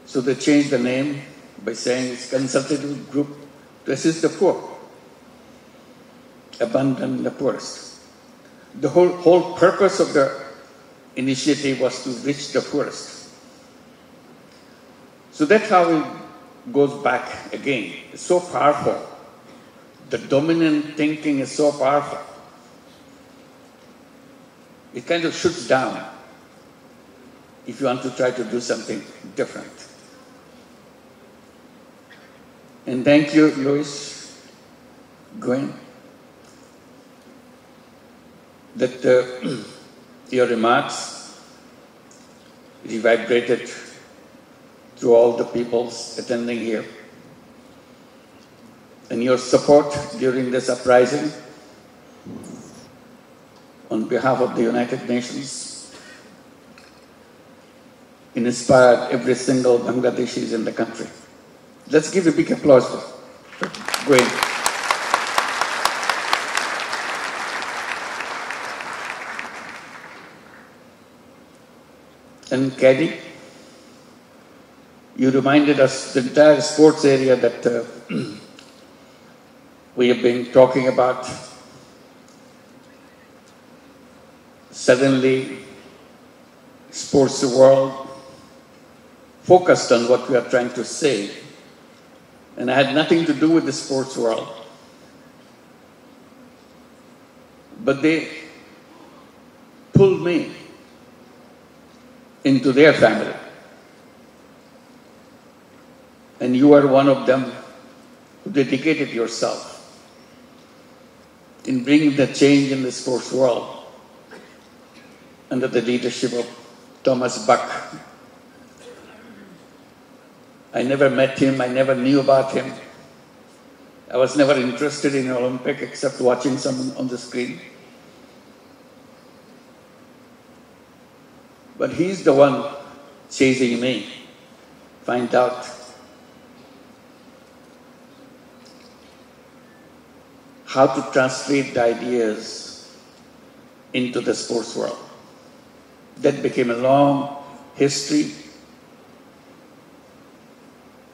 So they changed the name by saying it's consultative group to assist the poor, abandon the poorest. The whole purpose of the initiative was to reach the poorest. So that's how it goes back again. It's so powerful. The dominant thinking is so powerful. It kind of shuts down if you want to try to do something different. And thank you, Louis, Gwen, that your remarks reverberated through all the peoples attending here. And your support during this uprising on behalf of the United Nations inspired every single Bangladeshi in the country. Let's give a big applause for Gwen. And Caddy, you reminded us the entire sports area that we have been talking about. Suddenly, sports world focused on what we are trying to say. And I had nothing to do with the sports world. But they pulled me into their family. And you are one of them who dedicated yourself in bringing the change in the sports world under the leadership of Thomas Buck. I never met him, I never knew about him. I was never interested in Olympic except watching someone on the screen. But he's the one chasing me, find out how to translate the ideas into the sports world. That became a long history.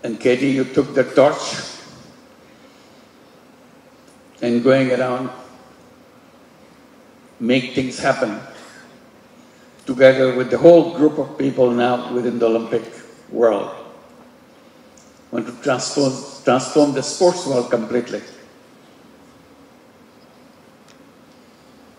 And Katie, you took the torch and going around, make things happen together with the whole group of people now within the Olympic world. Want to transform the sports world completely.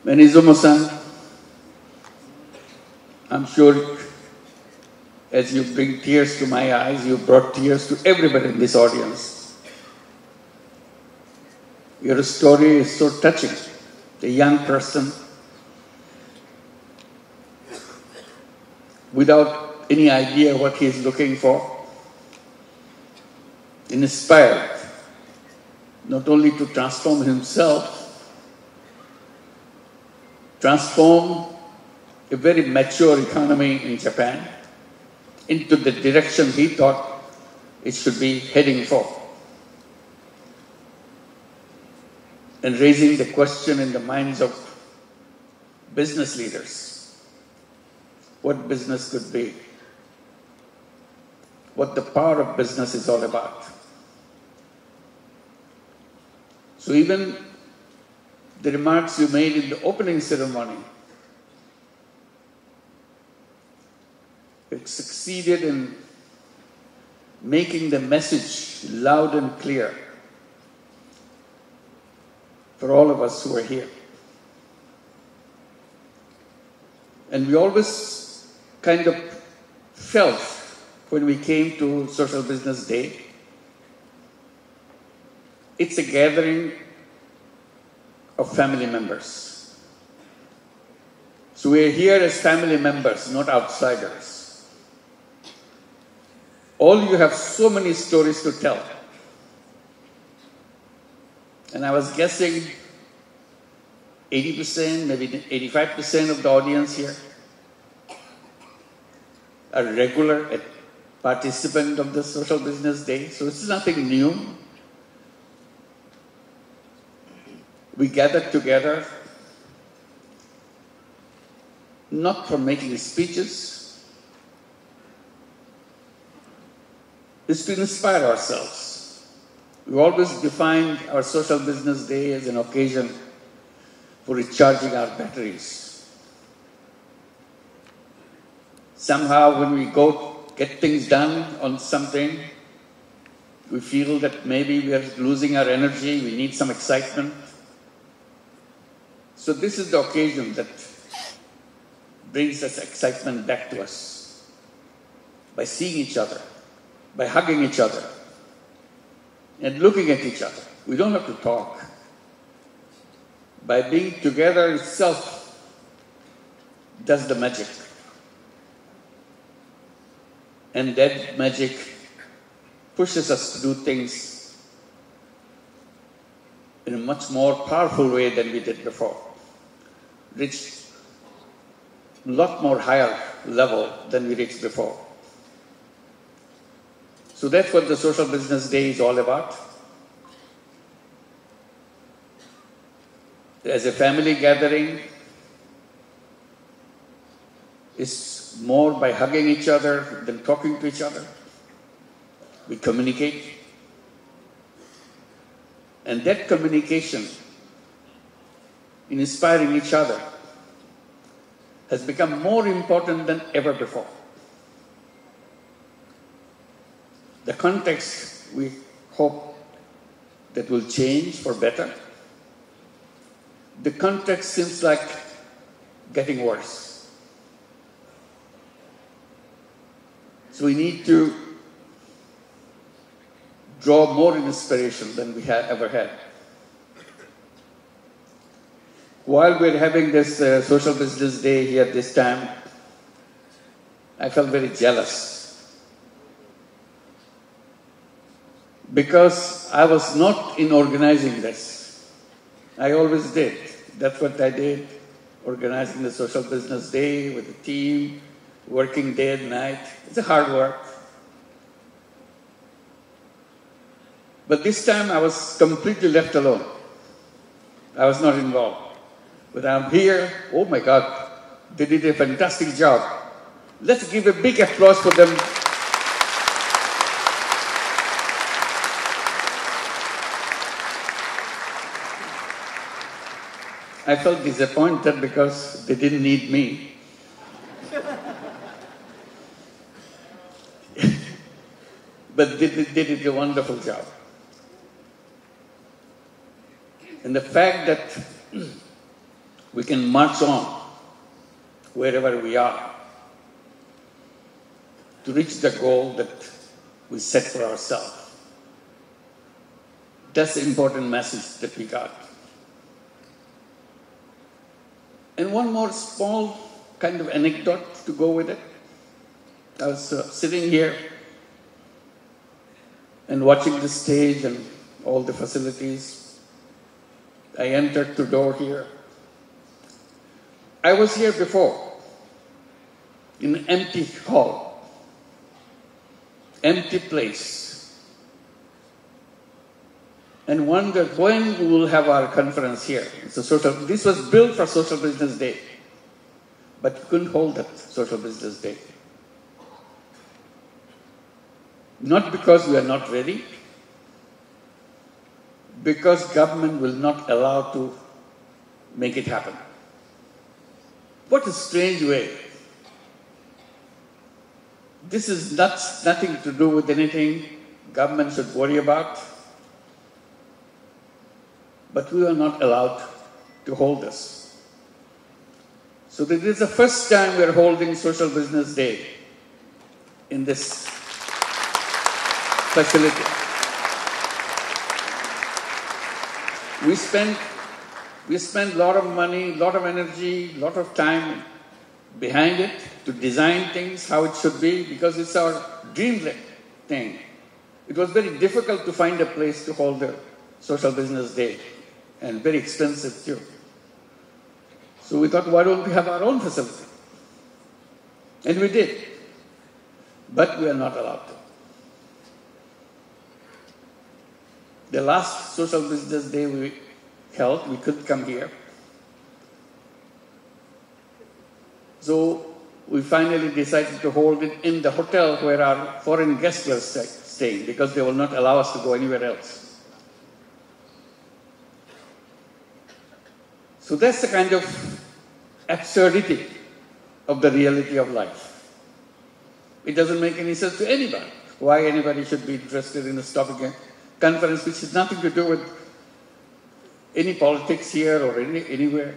And Izumo-san, I'm sure as you bring tears to my eyes, you brought tears to everybody in this audience. Your story is so touching. A young person without any idea what he is looking for, inspired not only to transform himself, transform a very mature economy in Japan into the direction he thought it should be heading for. And raising the question in the minds of business leaders, what business could be, what the power of business is all about. So even the remarks you made in the opening ceremony, it succeeded in making the message loud and clear for all of us who are here. And we always kind of felt when we came to Social Business Day, it's a gathering of family members. So we are here as family members, not outsiders. All you have so many stories to tell. And I was guessing 80%, maybe 85% of the audience here are regular participant of the Social Business Day. So it's nothing new. We gathered together not for making speeches, is to inspire ourselves. We always defined our social business day as an occasion for recharging our batteries. Somehow when we go get things done on something, we feel that maybe we are losing our energy, we need some excitement. So this is the occasion that brings this excitement back to us. By seeing each other, by hugging each other, and looking at each other. We don't have to talk. By being together itself does the magic. And that magic pushes us to do things in a much more powerful way than we did before. Reach a lot more higher level than we reached before. So that's what the Social Business Day is all about. As a family gathering, it's more by hugging each other than talking to each other. We communicate. And that communication in inspiring each other has become more important than ever before. The context, we hope that will change for better. The context seems like getting worse. So we need to draw more inspiration than we have ever had. While we're having this Social Business Day here this time, I felt very jealous. Because I was not in organizing this. I always did. That's what I did, organizing the Social Business Day with the team, working day and night. It's a hard work. But this time I was completely left alone. I was not involved. But I'm here, oh my God, they did a fantastic job. Let's give a big applause for them. I felt disappointed because they didn't need me. But they did a wonderful job. And the fact that we can march on wherever we are to reach the goal that we set for ourselves, that's the important message that we got. And one more small kind of anecdote to go with it. I was sitting here and watching the stage and all the facilities. I entered the door here. I was here before, in an empty hall, empty place, and wondered when we will have our conference here. This was built for Social Business Day, but we couldn't hold that Social Business Day. Not because we are not ready, because government will not allow to make it happen. What a strange way. This is nothing to do with anything government should worry about. But we are not allowed to hold this. So this is the first time we are holding Social Business Day in this facility. We spend a lot of money, a lot of energy, a lot of time behind it to design things how it should be, because it's our dream thing. It was very difficult to find a place to hold the Social Business Day, and very expensive too. So we thought, why don't we have our own facility? And we did. But we are not allowed to. The last Social Business Day we held, we couldn't come here. So we finally decided to hold it in the hotel where our foreign guests were staying because they will not allow us to go anywhere else. So that's the kind of absurdity of the reality of life. It doesn't make any sense to anybody. Why anybody should be interested in this topic conference, which has nothing to do with any politics here or anywhere.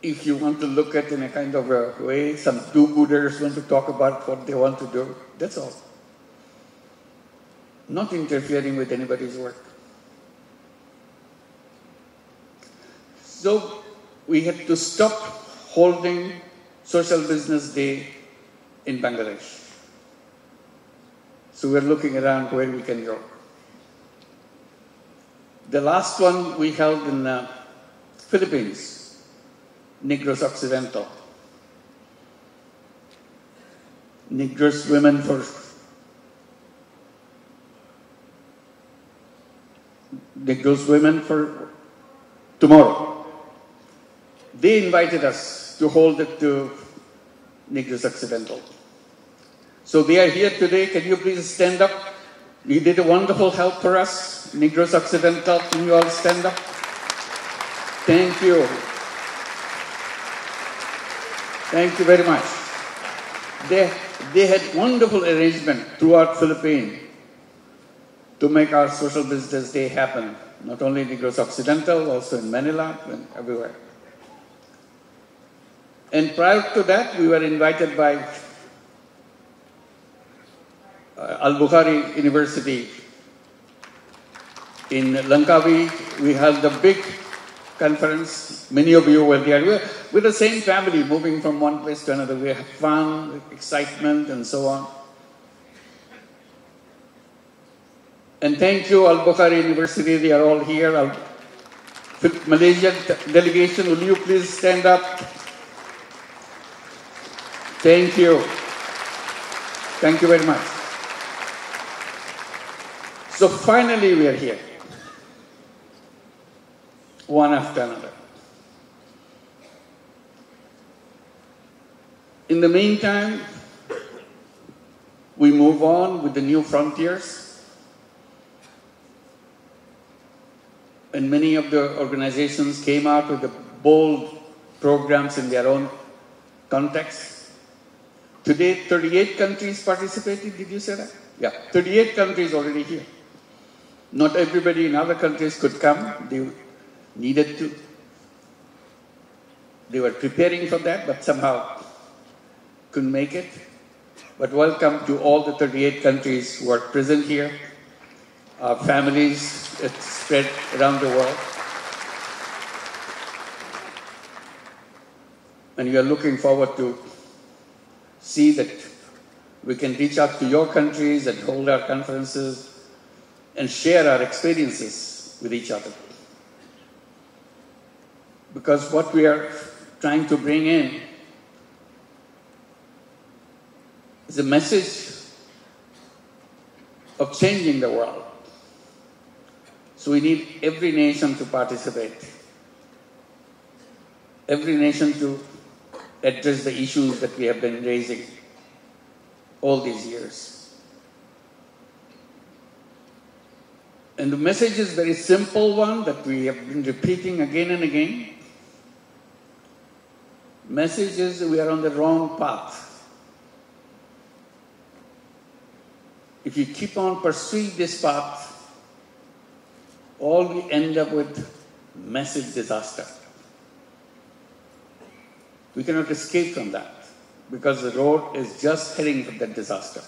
If you want to look at it in a kind of a way, some do-gooders want to talk about what they want to do, that's all. Not interfering with anybody's work. So we had to stop holding Social Business Day in Bangladesh. So we're looking around where we can go. The last one we held in the Philippines, Negros Occidental. Negros Women for Tomorrow. They invited us to hold it to Negros Occidental. So they are here today. Can you please stand up? You did a wonderful help for us, Negros Occidental. Can you all stand up? Thank you. Thank you very much. They had wonderful arrangement throughout Philippines to make our Social Business Day happen. Not only in Negros Occidental, also in Manila and everywhere. And prior to that, we were invited by Al-Bukhari University in Langkawi. We held a big conference. Many of you were there. We're the same family, moving from one place to another. We had fun, excitement, and so on. And thank you, Al-Bukhari University. They are all here. Malaysian delegation, will you please stand up? Thank you. Thank you very much. So finally we are here, one after another. In the meantime, we move on with the new frontiers. And many of the organizations came out with the bold programs in their own context. Today, 38 countries participated, did you say that? Yeah, 38 countries already here. Not everybody in other countries could come. They needed to. They were preparing for that, but somehow couldn't make it. But welcome to all the 38 countries who are present here. Our families spread around the world. And we are looking forward to see that we can reach out to your countries and hold our conferences and share our experiences with each other. Because what we are trying to bring in is a message of changing the world. So we need every nation to participate, every nation to address the issues that we have been raising all these years. And the message is a very simple one that we have been repeating again and again. Message is we are on the wrong path. If you keep on pursuing this path, all we end up with massive disaster. We cannot escape from that because the road is just heading for that disaster.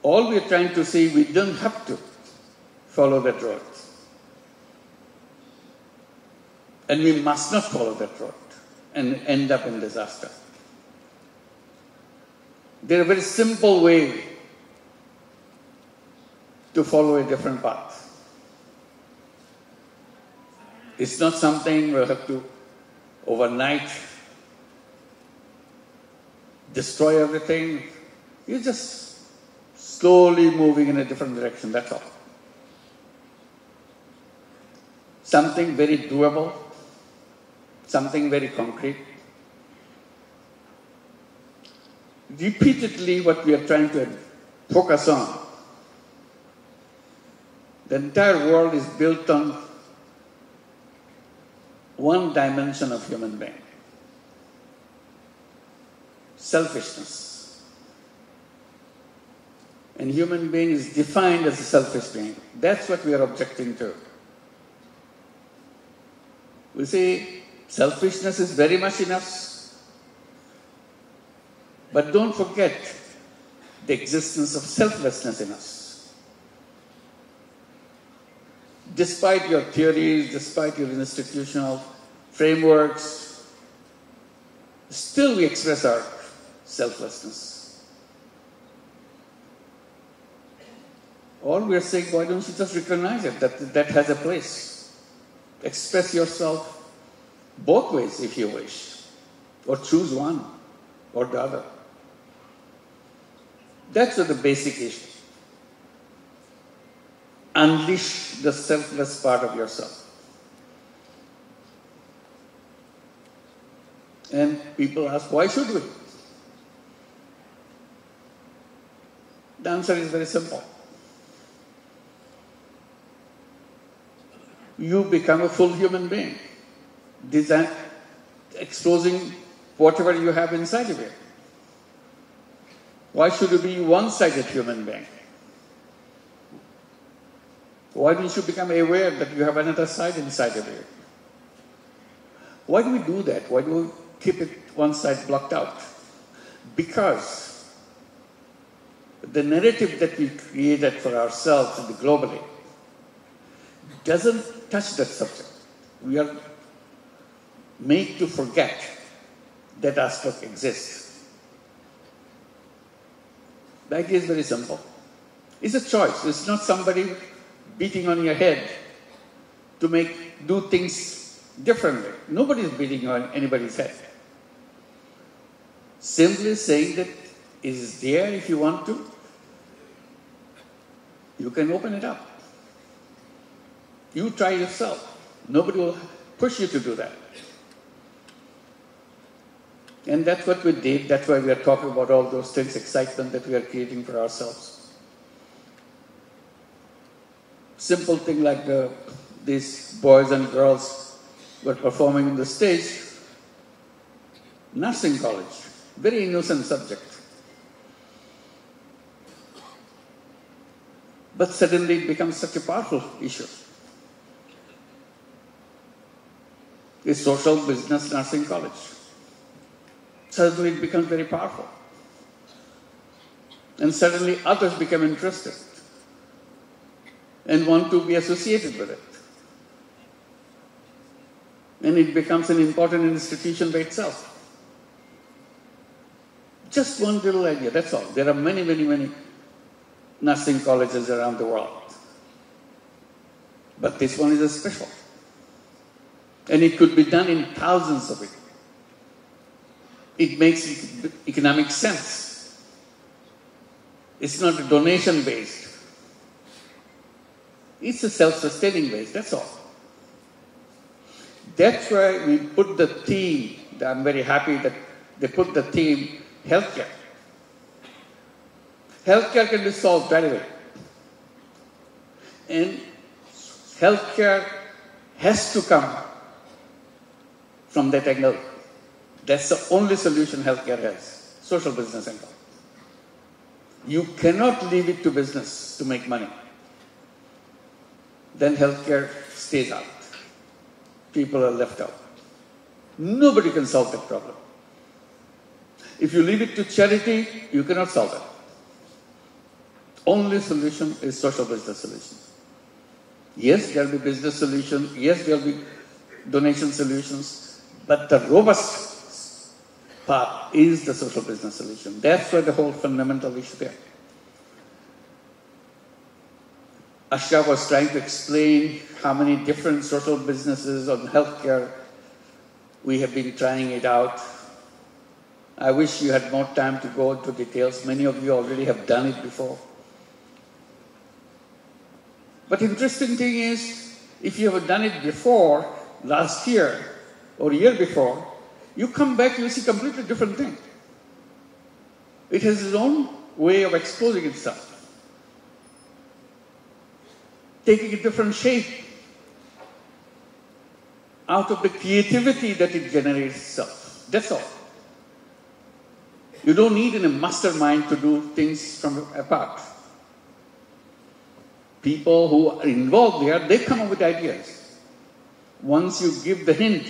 All we are trying to say, we don't have to follow that road. And we must not follow that road and end up in disaster. There is a very simple way to follow a different path. It's not something we'll have to overnight destroy everything. You're just slowly moving in a different direction, that's all. Something very doable, something very concrete. repeatedly what we are trying to focus on. The entire world is built on one dimension of human being: selfishness. And human being is defined as a selfish being. That's what we are objecting to. We say selfishness is very much in us, but don't forget the existence of selflessness in us. Despite your theories, despite your institutional frameworks, still we express our selflessness. All we are saying, why don't you just recognize it, that has a place. Express yourself both ways if you wish, or choose one or the other. That's the basic issue. Unleash the selfless part of yourself. And people ask, why should we? The answer is very simple. You become a full human being, exposing whatever you have inside of you. Why should you be one-sided human being? Why don't you become aware that you have another side inside of you? Why do we do that? Why do we keep it one side blocked out? Because the narrative that we created for ourselves and globally doesn't touch that subject. We are made to forget that aspect exists. The idea is very simple. It's a choice. It's not somebody beating on your head to do things differently. Nobody is beating on anybody's head. Simply saying that it is there if you want to. You can open it up. You try yourself. Nobody will push you to do that. And that's what we did. That's why we are talking about all those things, excitement that we are creating for ourselves. Simple thing like these boys and girls were performing on the stage. Nursing college, very innocent subject. But suddenly it becomes such a powerful issue. A social business nursing college. Suddenly it becomes very powerful. And suddenly others become interested and want to be associated with it. And it becomes an important institution by itself. Just one little idea, that's all. There are many, many, many nursing colleges around the world. But this one is a special. And it could be done in thousands of it. It makes economic sense. It's not donation-based. It's a self-sustaining base, that's all. That's why we put the theme, I'm very happy that they put the theme, healthcare. Healthcare can be solved right away. And healthcare has to come from that angle. That's the only solution healthcare has, social business angle. You cannot leave it to business to make money. Then healthcare stays out. People are left out. Nobody can solve that problem. If you leave it to charity, you cannot solve it. Only solution is social business solution. Yes, there will be business solutions. Yes, there will be donation solutions. But the robust part is the social business solution. That's where the whole fundamental issue there. Ashraf was trying to explain how many different social businesses on healthcare we have been trying it out. I wish you had more time to go into details. Many of you already have done it before. But interesting thing is, if you have done it before, last year or year before, you come back, you see completely different thing. It has its own way of exposing itself, taking a different shape out of the creativity that it generates itself. That's all. You don't need a mastermind to do things from apart. People who are involved there, they come up with ideas. Once you give the hint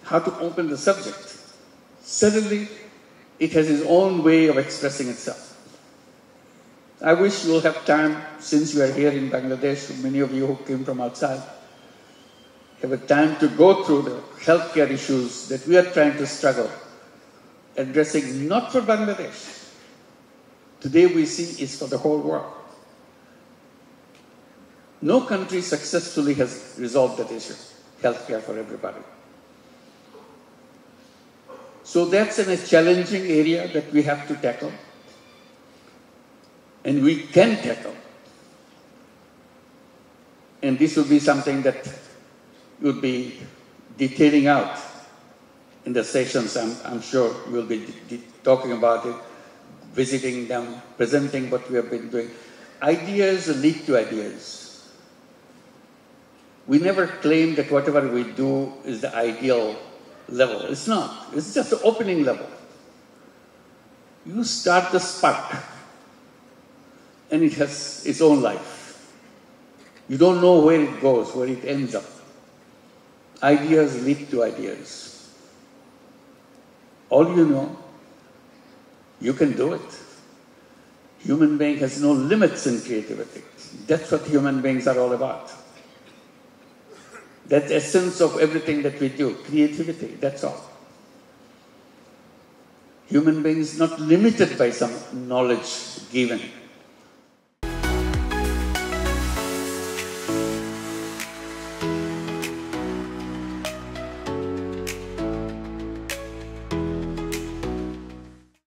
how to open the subject, suddenly it has its own way of expressing itself. I wish you'll have time, since you are here in Bangladesh, many of you who came from outside, have a time to go through the healthcare issues that we are trying to struggle, addressing not for Bangladesh. Today we see is for the whole world. No country successfully has resolved that issue, healthcare for everybody. So that's a challenging area that we have to tackle, and we can tackle. And this will be something that you'll be detailing out in the sessions. I'm sure we'll be talking about it, visiting them, presenting what we have been doing. Ideas lead to ideas. We never claim that whatever we do is the ideal level. It's not. It's just the opening level. You start the spark, and it has its own life. You don't know where it goes, where it ends up. Ideas lead to ideas. All you know, you can do it. Human being has no limits in creativity. That's what human beings are all about. That's the essence of everything that we do, creativity, that's all. Human beings not limited by some knowledge given.